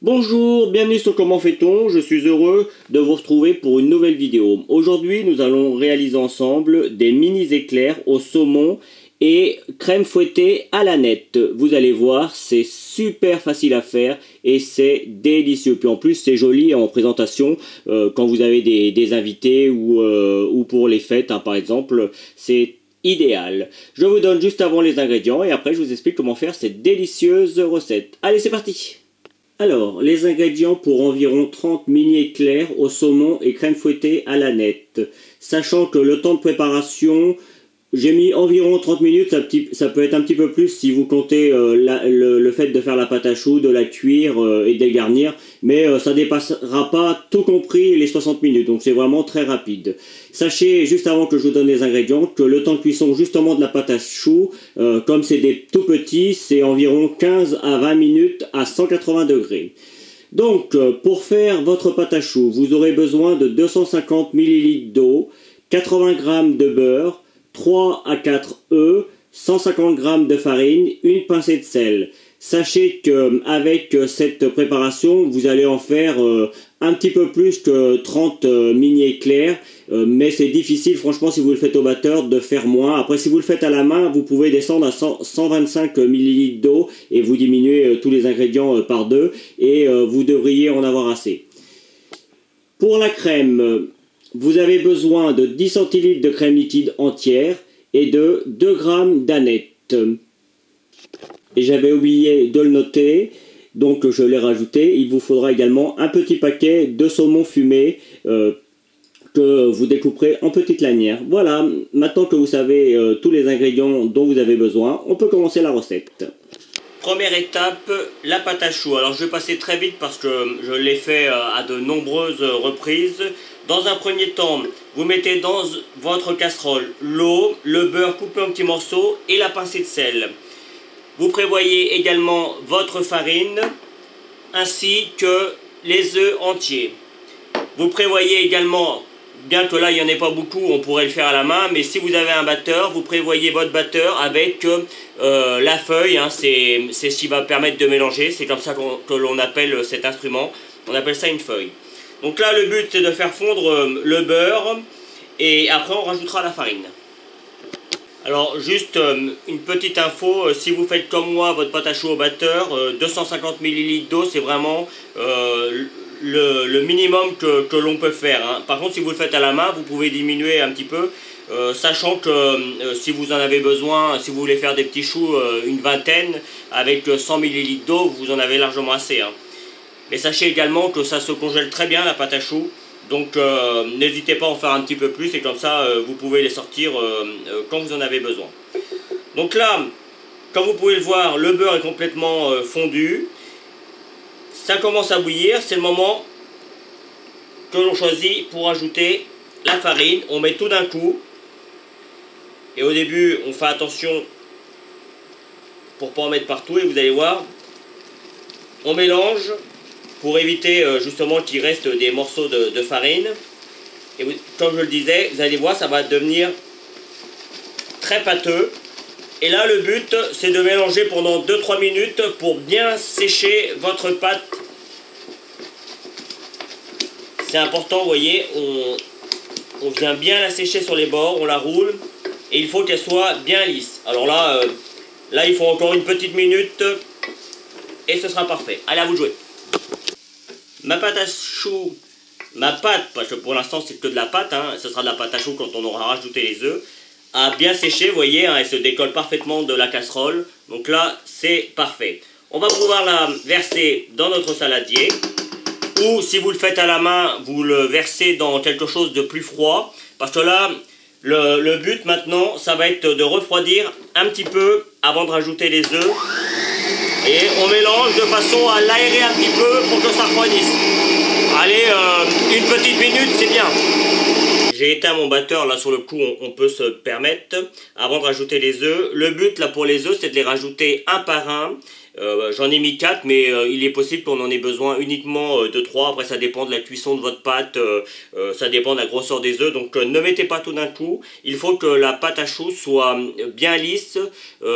Bonjour, bienvenue sur Comment fait-on. Je suis heureux de vous retrouver pour une nouvelle vidéo. Aujourd'hui, nous allons réaliser ensemble des mini éclairs au saumon et crème fouettée à l'aneth. Vous allez voir, c'est super facile à faire et c'est délicieux. Puis en plus, c'est joli en présentation quand vous avez des invités ou pour les fêtes, hein, par exemple. C'est idéal. Je vous donne juste avant les ingrédients et après je vous explique comment faire cette délicieuse recette. Allez, c'est parti! Alors, les ingrédients pour environ 30 mini éclairs au saumon et crème fouettée à l'aneth. Sachant que le temps de préparation, j'ai mis environ 30 minutes, ça peut être un petit peu plus si vous comptez le fait de faire la pâte à choux, de la cuire et de les garnir, mais ça dépassera pas tout compris les 60 minutes, donc c'est vraiment très rapide. Sachez, juste avant que je vous donne les ingrédients, que le temps de cuisson justement de la pâte à choux, comme c'est des tout petits, c'est environ 15 à 20 minutes à 180 degrés. Donc, pour faire votre pâte à choux, vous aurez besoin de 250 ml d'eau, 80 g de beurre, 3 à 4 œufs, 150 g de farine, une pincée de sel. Sachez qu'avec cette préparation, vous allez en faire un petit peu plus que 30 mini éclairs, mais c'est difficile, franchement, si vous le faites au batteur, de faire moins. Après, si vous le faites à la main, vous pouvez descendre à 125 ml d'eau et vous diminuez tous les ingrédients par deux et vous devriez en avoir assez. Pour la crème, vous avez besoin de 10 centilitres de crème liquide entière et de 2 g d'aneth. Et j'avais oublié de le noter, donc je l'ai rajouté. Il vous faudra également un petit paquet de saumon fumé que vous découperez en petites lanières. Voilà, maintenant que vous savez tous les ingrédients dont vous avez besoin, on peut commencer la recette. Première étape, la pâte à choux. Alors je vais passer très vite parce que je l'ai fait à de nombreuses reprises. Dans un premier temps, vous mettez dans votre casserole l'eau, le beurre coupé en petits morceaux et la pincée de sel. Vous prévoyez également votre farine ainsi que les œufs entiers. Vous prévoyez également, bien que là il n'y en ait pas beaucoup, on pourrait le faire à la main, mais si vous avez un batteur, vous prévoyez votre batteur avec la feuille, hein, c'est ce qui va permettre de mélanger, c'est comme ça que l'on appelle cet instrument, on appelle ça une feuille. Donc là le but c'est de faire fondre le beurre et après on rajoutera la farine. Alors juste une petite info, si vous faites comme moi votre pâte à choux au batteur, 250 ml d'eau c'est vraiment le minimum que l'on peut faire, hein. Par contre si vous le faites à la main vous pouvez diminuer un petit peu, sachant que si vous en avez besoin, si vous voulez faire des petits choux, une vingtaine, avec 100 ml d'eau vous en avez largement assez, hein. Mais sachez également que ça se congèle très bien la pâte à choux. Donc n'hésitez pas à en faire un petit peu plus et comme ça vous pouvez les sortir quand vous en avez besoin. Donc là, comme vous pouvez le voir, le beurre est complètement fondu. Ça commence à bouillir, c'est le moment que l'on choisit pour ajouter la farine. On met tout d'un coup. Et au début, on fait attention pour ne pas en mettre partout et vous allez voir, on mélange pour éviter justement qu'il reste des morceaux de farine. Et comme je le disais, vous allez voir, ça va devenir très pâteux. Et là, le but, c'est de mélanger pendant 2-3 minutes pour bien sécher votre pâte. C'est important, vous voyez, on vient bien la sécher sur les bords, on la roule. Et il faut qu'elle soit bien lisse. Alors là, il faut encore une petite minute et ce sera parfait. Allez, à vous de jouer. Ma pâte à choux, parce que pour l'instant c'est que de la pâte, hein, ce sera de la pâte à choux quand on aura rajouté les œufs, a bien séché, vous voyez, hein, elle se décolle parfaitement de la casserole, donc là c'est parfait. On va pouvoir la verser dans notre saladier, ou si vous le faites à la main, vous le versez dans quelque chose de plus froid, parce que là, le but maintenant, ça va être de refroidir un petit peu avant de rajouter les œufs. Et on mélange de façon à l'aérer un petit peu pour que ça refroidisse. Allez, une petite minute, c'est bien. J'ai éteint mon batteur, là sur le coup on peut se permettre, avant de rajouter les œufs. Le but là pour les œufs c'est de les rajouter un par un. J'en ai mis 4, mais il est possible qu'on en ait besoin uniquement de 3. Après, ça dépend de la cuisson de votre pâte, ça dépend de la grosseur des œufs. Donc, ne mettez pas tout d'un coup. Il faut que la pâte à choux soit bien lisse,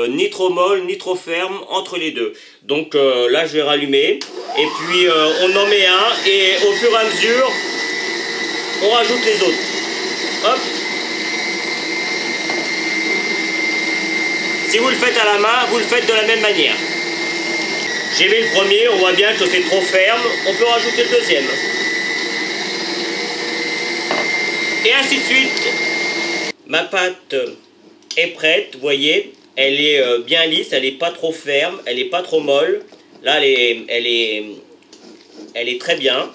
ni trop molle, ni trop ferme, entre les deux. Donc, là, je vais rallumer. Et puis, on en met un. Et au fur et à mesure, on rajoute les autres. Hop. Si vous le faites à la main, vous le faites de la même manière. J'ai mis le premier, on voit bien que c'est trop ferme, on peut rajouter le deuxième. Et ainsi de suite. Ma pâte est prête, vous voyez, elle est bien lisse, elle n'est pas trop ferme, elle n'est pas trop molle. Là, elle est très bien.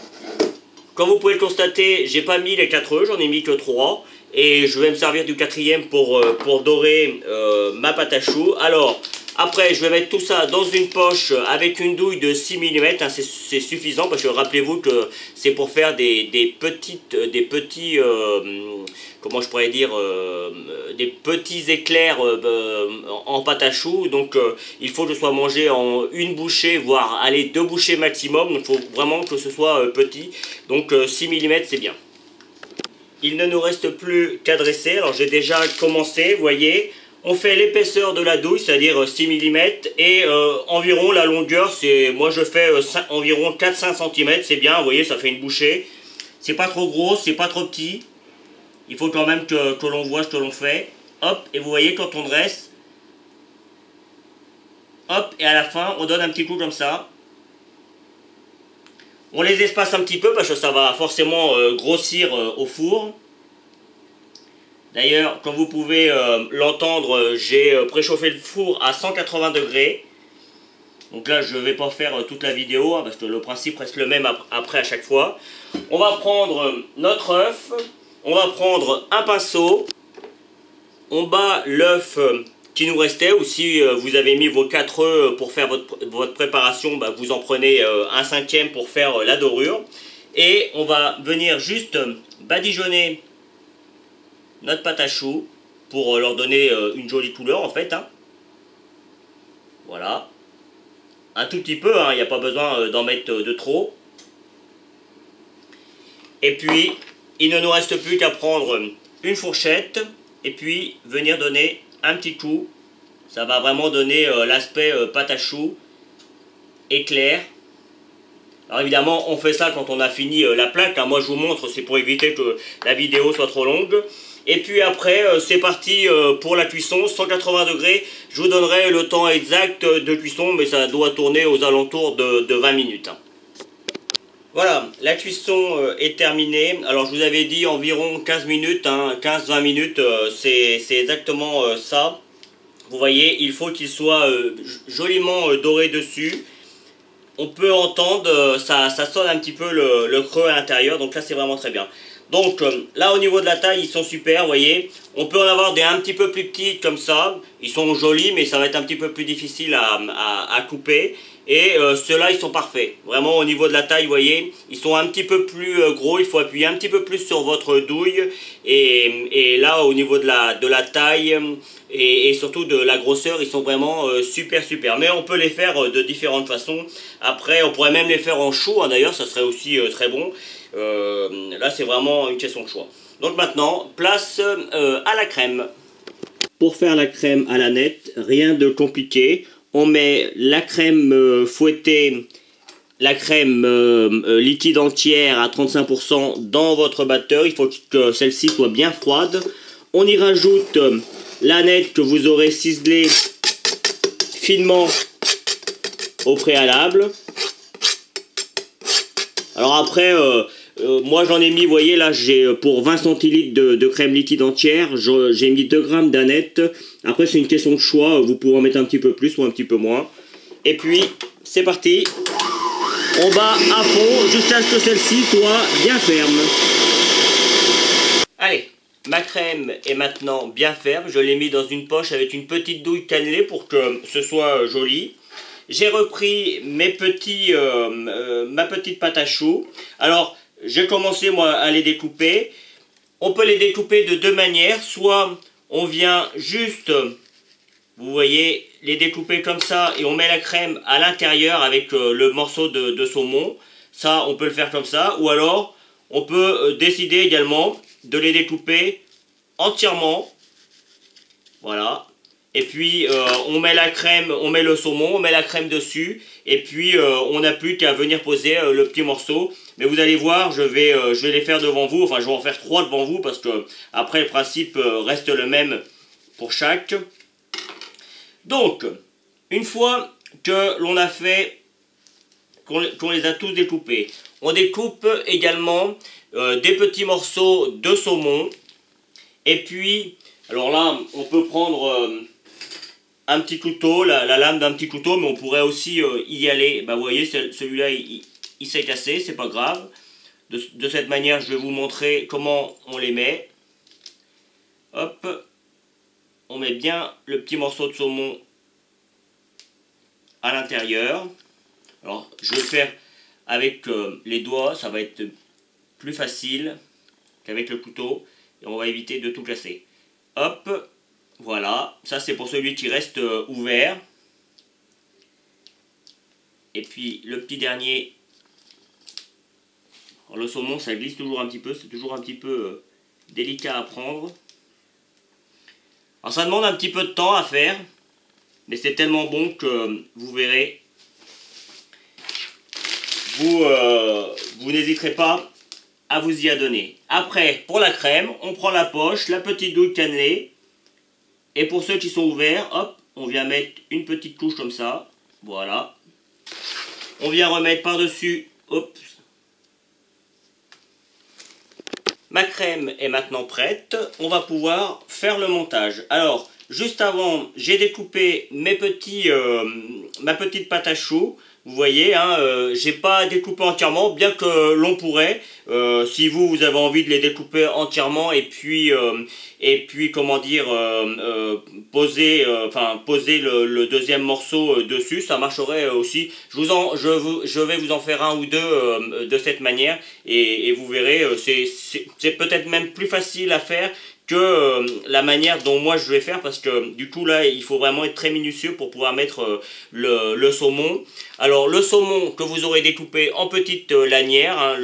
Comme vous pouvez le constater, j'ai pas mis les 4 œufs, j'en ai mis que 3. Et je vais me servir du 4e pour dorer ma pâte à choux. Alors, après, je vais mettre tout ça dans une poche avec une douille de 6 mm. Hein, c'est suffisant parce que rappelez-vous que c'est pour faire des petits, comment je pourrais dire, des petits éclairs en pâte à choux. Donc, il faut que ce soit mangé en une bouchée, voire allez, 2 bouchées maximum. Donc, il faut vraiment que ce soit petit. Donc, 6 mm, c'est bien. Il ne nous reste plus qu'à dresser. Alors j'ai déjà commencé, vous voyez. On fait l'épaisseur de la douille, c'est-à-dire 6 mm. Et environ la longueur, moi je fais environ 4-5 cm. C'est bien, vous voyez, ça fait une bouchée. C'est pas trop gros, c'est pas trop petit. Il faut quand même que l'on voit ce que l'on fait. Hop, et vous voyez quand on dresse. Hop, et à la fin, on donne un petit coup comme ça. On les espace un petit peu parce que ça va forcément grossir au four. D'ailleurs, comme vous pouvez l'entendre, j'ai préchauffé le four à 180 degrés. Donc là, je ne vais pas faire toute la vidéo, hein, parce que le principe reste le même après à chaque fois. On va prendre notre œuf, on va prendre un pinceau, on bat l'œuf qui nous restait, ou si vous avez mis vos 4 œufs pour faire votre préparation, bah, vous en prenez un 5e pour faire la dorure. Et on va venir juste badigeonner notre pâte à choux pour leur donner une jolie couleur en fait. Hein. Voilà. Un tout petit peu, hein, il n'y a pas besoin d'en mettre de trop. Et puis, il ne nous reste plus qu'à prendre une fourchette et puis venir donner un petit coup. Ça va vraiment donner l'aspect pâte à choux éclair. Alors évidemment, on fait ça quand on a fini la plaque. Hein. Moi, je vous montre, c'est pour éviter que la vidéo soit trop longue. Et puis après, c'est parti pour la cuisson, 180 degrés. Je vous donnerai le temps exact de cuisson, mais ça doit tourner aux alentours de 20 minutes. Hein. Voilà, la cuisson est terminée. Alors je vous avais dit environ 15 minutes, hein, 15-20 minutes, c'est exactement ça. Vous voyez, il faut qu'il soit joliment doré dessus. On peut entendre, ça sonne un petit peu le creux à l'intérieur, donc là c'est vraiment très bien. Donc là au niveau de la taille, ils sont super, vous voyez. On peut en avoir des un petit peu plus petits comme ça. Ils sont jolis, mais ça va être un petit peu plus difficile à couper. Et ceux-là, ils sont parfaits. Vraiment, au niveau de la taille, vous voyez, ils sont un petit peu plus gros. Il faut appuyer un petit peu plus sur votre douille. Et là, au niveau de la taille et surtout de la grosseur, ils sont vraiment super. Mais on peut les faire de différentes façons. Après, on pourrait même les faire en chou. Hein, d'ailleurs, ça serait aussi très bon. Là, c'est vraiment une question de choix. Donc maintenant, place à la crème. Pour faire la crème à la nette, rien de compliqué. On met la crème fouettée, la crème liquide entière à 35% dans votre batteur. Il faut que celle-ci soit bien froide. On y rajoute la nette que vous aurez ciselée finement au préalable. Alors après, moi j'en ai mis, vous voyez là, j'ai pour 20 centilitres de crème liquide entière, j'ai mis 2 grammes d'aneth. Après c'est une question de choix, vous pouvez en mettre un petit peu plus ou un petit peu moins. Et puis c'est parti, on bat à fond jusqu'à ce que celle-ci soit bien ferme. Allez, ma crème est maintenant bien ferme, je l'ai mis dans une poche avec une petite douille cannelée pour que ce soit joli. J'ai repris ma petite pâte à choux. Alors, j'ai commencé moi à les découper. On peut les découper de deux manières. Soit on vient juste vous voyez, les découper comme ça et on met la crème à l'intérieur avec le morceau de saumon. Ça, on peut le faire comme ça. Ou alors, on peut décider également de les découper entièrement. Voilà. Et puis, on met la crème, on met le saumon, on met la crème dessus. Et puis, on n'a plus qu'à venir poser le petit morceau. Mais vous allez voir, je vais les faire devant vous. Enfin, je vais en faire 3 devant vous parce que après, le principe reste le même pour chaque. Donc, une fois que l'on a fait, qu'on les a tous découpés, on découpe également des petits morceaux de saumon. Et puis, alors là, on peut prendre un petit couteau, la lame d'un petit couteau, mais on pourrait aussi y aller. Bah, vous voyez, celui-là, il s'est cassé, c'est pas grave. De cette manière, je vais vous montrer comment on les met. Hop, on met bien le petit morceau de saumon à l'intérieur. Alors, je vais le faire avec les doigts, ça va être plus facile qu'avec le couteau. Et on va éviter de tout casser. Hop, voilà. Ça, c'est pour celui qui reste ouvert. Et puis, le petit dernier. Alors, le saumon, ça glisse toujours un petit peu. C'est toujours un petit peu délicat à prendre. Alors, ça demande un petit peu de temps à faire. Mais c'est tellement bon que vous verrez. Vous n'hésiterez pas à vous y adonner. Après, pour la crème, on prend la poche, la petite douille cannelée. Et pour ceux qui sont ouverts, hop, on vient mettre une petite couche comme ça. Voilà. On vient remettre par-dessus, hop. Ma crème est maintenant prête. On va pouvoir faire le montage. Alors, juste avant, j'ai découpé ma petite pâte à choux. Vous voyez, hein, j'ai pas découpé entièrement, bien que l'on pourrait, si vous avez envie de les découper entièrement et puis comment dire, poser le deuxième morceau dessus, ça marcherait aussi. Je vais vous en faire un ou deux de cette manière et vous verrez, c'est peut-être même plus facile à faire que la manière dont moi je vais faire, parce que du coup là il faut vraiment être très minutieux pour pouvoir mettre le saumon. Alors le saumon que vous aurez découpé en petites lanières, hein,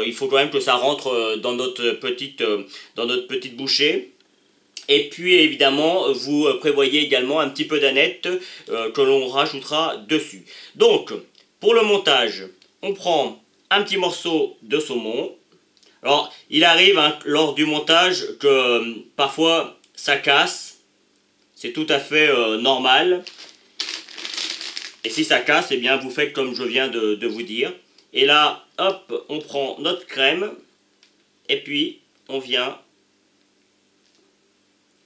il faut quand même que ça rentre dans notre petite bouchée. Et puis évidemment vous prévoyez également un petit peu d'aneth que l'on rajoutera dessus. Donc pour le montage, on prend un petit morceau de saumon. Alors, il arrive hein, lors du montage que parfois ça casse. C'est tout à fait normal. Et si ça casse, eh bien vous faites comme je viens de vous dire. Et là, hop, on prend notre crème. Et puis, on vient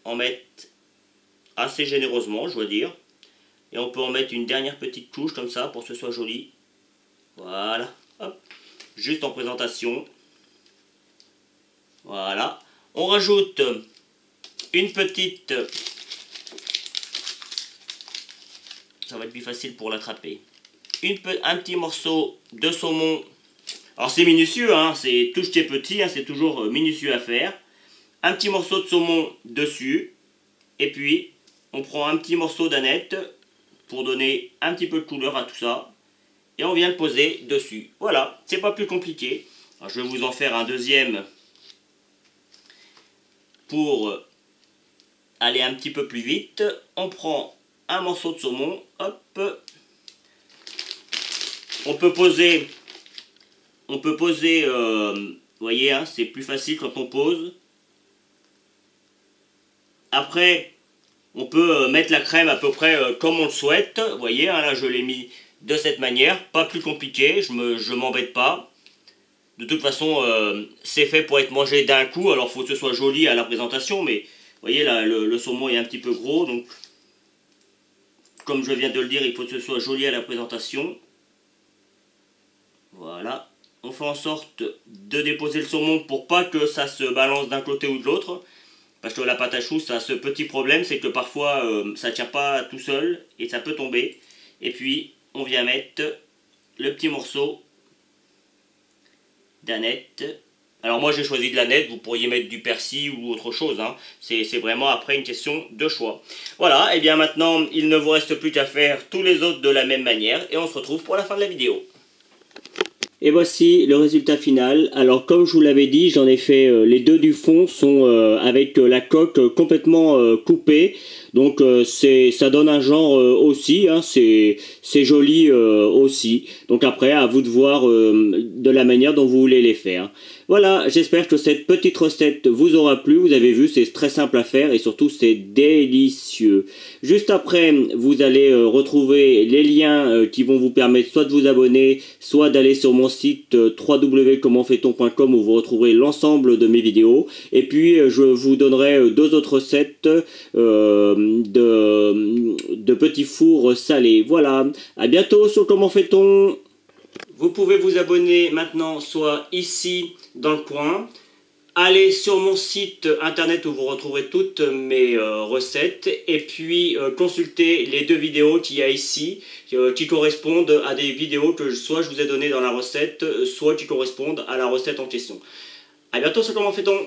en mettre assez généreusement, je dois dire. Et on peut en mettre une dernière petite couche comme ça pour que ce soit joli. Voilà, hop. Juste en présentation. Voilà. On rajoute une petite... Ça va être plus facile pour l'attraper. Un petit morceau de saumon. Alors c'est minutieux, hein, c'est tout ce qui est petit, hein, c'est toujours minutieux à faire. Un petit morceau de saumon dessus. Et puis, on prend un petit morceau d'aneth pour donner un petit peu de couleur à tout ça. Et on vient le poser dessus. Voilà, c'est pas plus compliqué. Alors, je vais vous en faire un deuxième pour aller un petit peu plus vite. On prend un morceau de saumon, hop. On peut poser, vous voyez, hein, c'est plus facile quand on pose. Après, on peut mettre la crème à peu près comme on le souhaite. Vous voyez, hein, là je l'ai mis de cette manière, pas plus compliqué, je m'embête pas. De toute façon, c'est fait pour être mangé d'un coup, alors il faut que ce soit joli à la présentation, mais vous voyez là, le saumon est un petit peu gros, donc comme je viens de le dire, il faut que ce soit joli à la présentation. Voilà, on fait en sorte de déposer le saumon pour pas que ça se balance d'un côté ou de l'autre. Parce que la pâte à choux, ça a ce petit problème, c'est que parfois ça ne tient pas tout seul et ça peut tomber. Et puis, on vient mettre le petit morceau d'aneth Alors moi j'ai choisi de la nette, vous pourriez mettre du persil ou autre chose, hein. C'est vraiment après une question de choix. Voilà, et bien maintenant il ne vous reste plus qu'à faire tous les autres de la même manière et on se retrouve pour la fin de la vidéo. Et voici le résultat final. Alors comme je vous l'avais dit, j'en ai fait les deux du fond sont avec la coque complètement coupée. Donc ça donne un genre aussi, hein, c'est joli aussi. Donc après à vous de voir de la manière dont vous voulez les faire. Voilà, j'espère que cette petite recette vous aura plu. Vous avez vu, c'est très simple à faire et surtout c'est délicieux. Juste après, vous allez retrouver les liens qui vont vous permettre soit de vous abonner, soit d'aller sur mon site www.commentfaiton.com où vous retrouverez l'ensemble de mes vidéos. Et puis je vous donnerai deux autres recettes de petits fours salés. Voilà, à bientôt sur Comment fait-on. Vous pouvez vous abonner maintenant soit ici dans le coin. Allez sur mon site internet où vous retrouverez toutes mes recettes et puis consultez les deux vidéos qu'il y a ici qui correspondent à des vidéos que soit je vous ai données dans la recette, soit qui correspondent à la recette en question. A bientôt sur Comment fait-on.